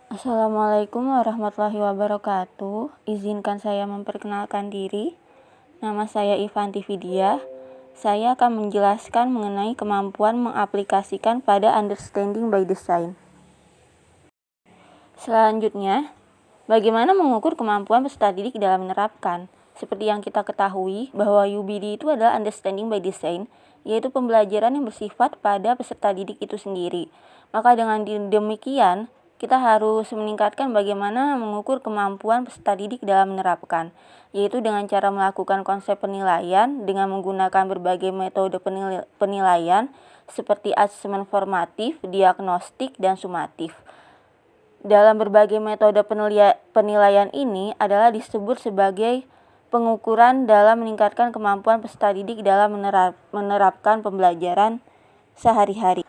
Assalamualaikum warahmatullahi wabarakatuh. Izinkan saya memperkenalkan diri. Nama saya Ivanti Vidya. Saya akan menjelaskan mengenai kemampuan mengaplikasikan pada understanding by design. Selanjutnya, bagaimana mengukur kemampuan peserta didik dalam menerapkan? Seperti yang kita ketahui bahwa UBD itu adalah understanding by design, yaitu pembelajaran yang bersifat pada peserta didik itu sendiri. Maka dengan demikian, kita harus meningkatkan bagaimana mengukur kemampuan peserta didik dalam menerapkan, yaitu dengan cara melakukan konsep penilaian dengan menggunakan berbagai metode penilaian seperti asesmen formatif, diagnostik, dan sumatif. Dalam berbagai metode penilaian ini adalah disebut sebagai pengukuran dalam meningkatkan kemampuan peserta didik dalam menerapkan pembelajaran sehari-hari.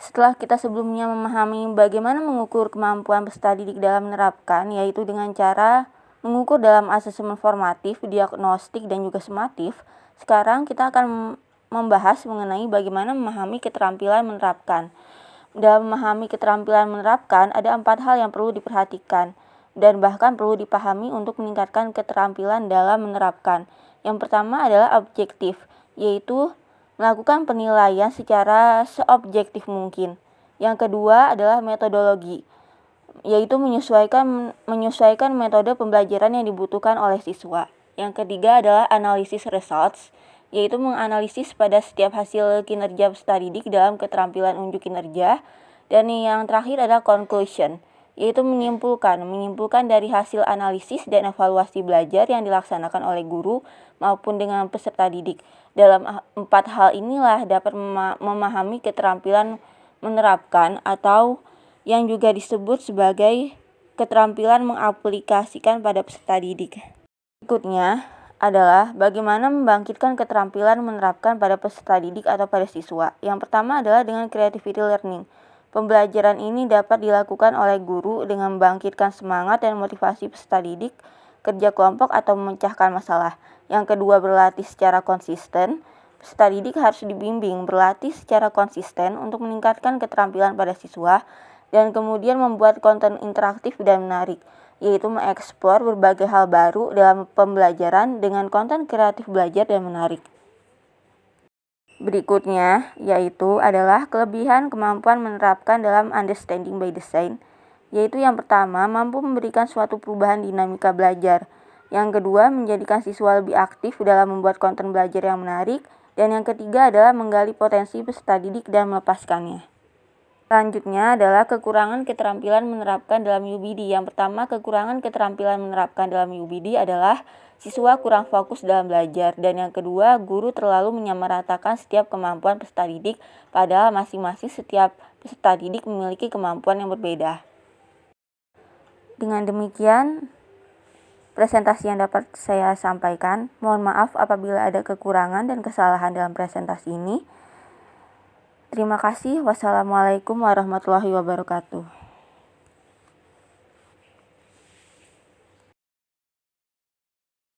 Setelah kita sebelumnya memahami bagaimana mengukur kemampuan peserta didik dalam menerapkan, yaitu dengan cara mengukur dalam asesmen formatif, diagnostik, dan juga sumatif, sekarang kita akan membahas mengenai bagaimana memahami keterampilan menerapkan. Dalam memahami keterampilan menerapkan, ada 4 hal yang perlu diperhatikan dan bahkan perlu dipahami untuk meningkatkan keterampilan dalam menerapkan. Yang pertama adalah objektif, yaitu melakukan penilaian secara seobjektif mungkin. Yang kedua adalah metodologi, yaitu menyesuaikan metode pembelajaran yang dibutuhkan oleh siswa. Yang ketiga adalah analisis results, yaitu menganalisis pada setiap hasil kinerja peserta didik dalam keterampilan unjuk kinerja. Dan yang terakhir adalah conclusion, yaitu menyimpulkan dari hasil analisis dan evaluasi belajar yang dilaksanakan oleh guru maupun dengan peserta didik. Dalam 4 hal inilah dapat memahami keterampilan menerapkan atau yang juga disebut sebagai keterampilan mengaplikasikan pada peserta didik. Berikutnya adalah bagaimana membangkitkan keterampilan menerapkan pada peserta didik atau pada siswa. Yang pertama adalah dengan creativity learning. Pembelajaran ini dapat dilakukan oleh guru dengan membangkitkan semangat dan motivasi peserta didik, kerja kelompok, atau memecahkan masalah. Yang kedua, berlatih secara konsisten. Peserta didik harus dibimbing berlatih secara konsisten untuk meningkatkan keterampilan pada siswa dan kemudian membuat konten interaktif dan menarik, yaitu mengeksplor berbagai hal baru dalam pembelajaran dengan konten kreatif belajar dan menarik. Berikutnya yaitu adalah kelebihan kemampuan menerapkan dalam understanding by design, yaitu yang pertama mampu memberikan suatu perubahan dinamika belajar, yang kedua menjadikan siswa lebih aktif dalam membuat konten belajar yang menarik, dan yang ketiga adalah menggali potensi peserta didik dan melepaskannya. Selanjutnya adalah kekurangan keterampilan menerapkan dalam UBD. Yang pertama, kekurangan keterampilan menerapkan dalam UBD adalah siswa kurang fokus dalam belajar. Dan yang kedua, guru terlalu menyamaratakan setiap kemampuan peserta didik, padahal masing-masing setiap peserta didik memiliki kemampuan yang berbeda. Dengan demikian, presentasi yang dapat saya sampaikan. Mohon maaf apabila ada kekurangan dan kesalahan dalam presentasi ini. Terima kasih. Wassalamualaikum warahmatullahi wabarakatuh.